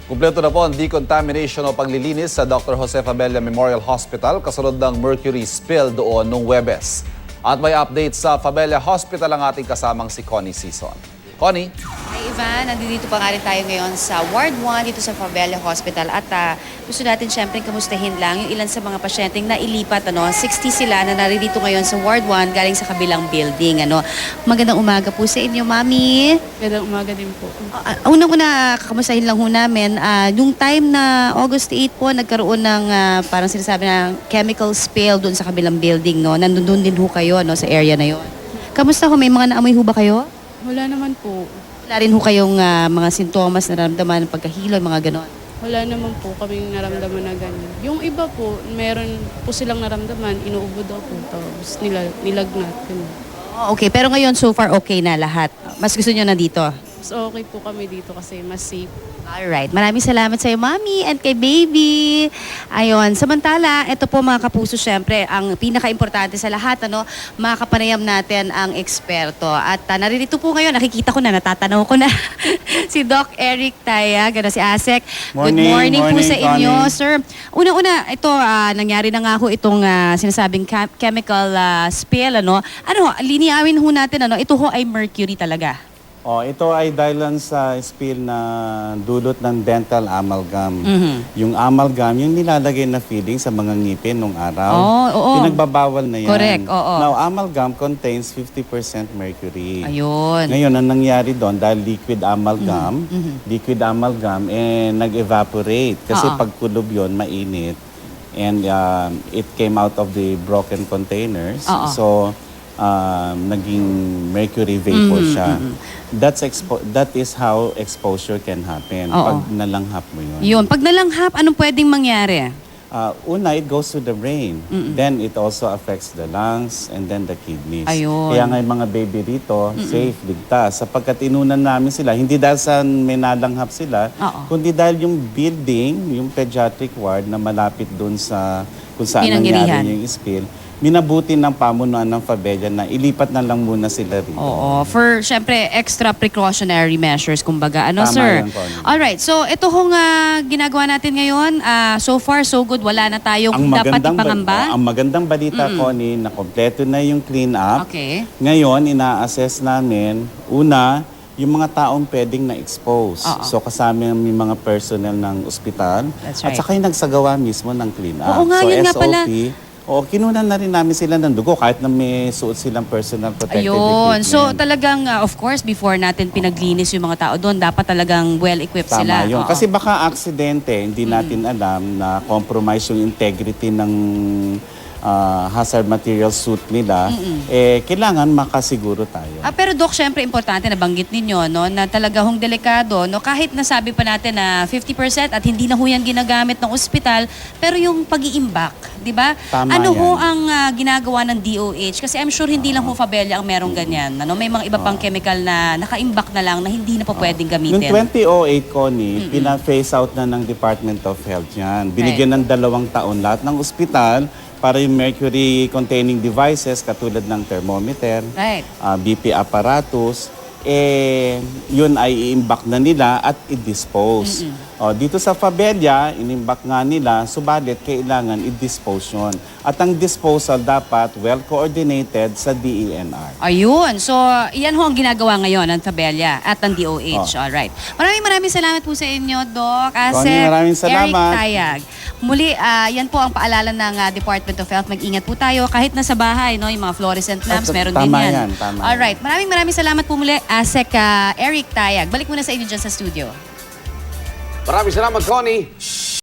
Kumpleto na po ang decontamination o paglilinis sa Dr. Jose Fabella Memorial Hospital kasunod ng mercury spill doon noong Huwebes. At may update sa Fabella Hospital ang ating kasamang si Connie Sison. Connie? Hi Ivan, nandito pa nga rin tayo ngayon sa Ward 1 dito sa Fabella Hospital at gusto natin syempre kamustahin lang yung ilan sa mga pasyenteng na ilipat. 60 sila na naririto ngayon sa Ward 1 galing sa kabilang building. Magandang umaga po sa inyo, Mami. Magandang umaga din po. Unang-una, kakamustahin lang ho namin. Yung time na August 8 po, nagkaroon ng parang sinasabi na chemical spill doon sa kabilang building. Nandun din ho kayo sa area na yon. Kamusta ho? May mga naamoy ho ba kayo? Wala naman po. Wala rin ho kayong mga sintomas na naramdaman, pagkahilo, mga ganon? Wala naman po kaming naramdaman na ganyan. Yung iba po, meron po silang naramdaman, inuubod daw po, tapos nilagnat. Ganun. Oh, okay, pero ngayon so far okay na lahat. Mas gusto nyo na dito? Mas okay po kami dito kasi mas safe. Alright, maraming salamat sa iyo, Mami, and kay Baby. Ayun, samantala, ito po mga kapuso, syempre, ang pinaka-importante sa lahat, makapanayam natin ang eksperto. At naririto po ngayon, nakikita ko na, natatanaw ko na, si Doc Eric Tayag, si Asek. Good morning po sa inyo, Connie. sir. Una-una, ito, nangyari na nga ho itong sinasabing chemical spill, liniawin ho natin, ito ho ay mercury talaga. Ito ay dahilan sa spill na dulot ng dental amalgam. Yung amalgam, yung nilalagay na feeding sa mga ngipin nung araw. Oo. Pinagbabawal na yan. Correct, oo. Now, amalgam contains 50% mercury. Ayun. Ngayon, ang nangyari doon, dahil liquid amalgam, nag-evaporate. Kasi pag kulob yun, mainit. And it came out of the broken containers. So, naging mercury vapor siya. That is how exposure can happen. Pag nalanghap mo yun. Yun, pag nalanghap, anong pwedeng mangyari? Una, it goes to the brain. Then it also affects the lungs and then the kidneys. Ayun. Kaya nga yung mga baby rito, safe, ligtas. Sapagkat inunan namin sila, hindi dahil sa may nalanghap sila, kundi dahil yung building, yung pediatric ward na malapit dun sa kung saan nangyari yung spill, minabuti ng pamunuan ng Fabella na ilipat na lang muna sila rito. Oo, for syempre extra precautionary measures kumbaga. Tama Sir? yan, Connie. Alright, so ito hong ginagawa natin ngayon, so far so good, wala na tayong dapat ipangamba? Ang magandang balita, Connie, na kompleto na yung clean up. Okay. Ngayon, ina-assess namin, una, yung mga taong pwedeng na-expose. So kasama yung mga personnel ng ospital. That's At right. saka yung nagsagawa mismo ng clean up. Oo nga, so yun nga pala. kinunan na rin namin sila ng dugo kahit na may suot silang personal protective equipment. So talagang, of course, before natin pinaglinis yung mga tao doon, dapat talagang well-equipped sila. Tama yun. Oo. Kasi baka aksidente, hindi natin alam na compromise yung integrity ng hazard material suit nila, kailangan makasiguro tayo. Pero Doc, syempre importante na banggit ninyo na talaga hong delikado, kahit nasabi pa natin na 50% at hindi na ho yan ginagamit ng ospital, pero yung pag-iimbak, di ba? Tama Ano ho yan. ang ginagawa ng DOH? Kasi I'm sure hindi lang ho Fabella ang merong ganyan. May mga iba pang chemical na naka-imbak na lang na hindi na po pwedeng gamitin. Noong 2008, Connie, pina-phase out na ng Department of Health yan. Binigyan ng 2 taon lahat ng ospital para yung mercury-containing devices katulad ng thermometer, Right. BP apparatus, yun ay i-imbak na nila at i-dispose. Dito sa Fabella, inimbak nga nila, subalit kailangan i-dispose yun. At ang disposal dapat well-coordinated sa DENR. Ayun. So, iyan ho ang ginagawa ngayon ng Fabella at ng DOH. Alright. Maraming salamat po sa inyo, Doc. Connie, maraming salamat. Eric Tayag. Muli, yan po ang paalala ng Department of Health. Mag-ingat po tayo kahit nasa bahay, yung mga fluorescent lamps, meron din Tama yan. yan, tama. Alright. Maraming salamat po muli, Asek Eric Tayag. Balik muna sa inyo dyan sa studio. Maraming salamat, Connie.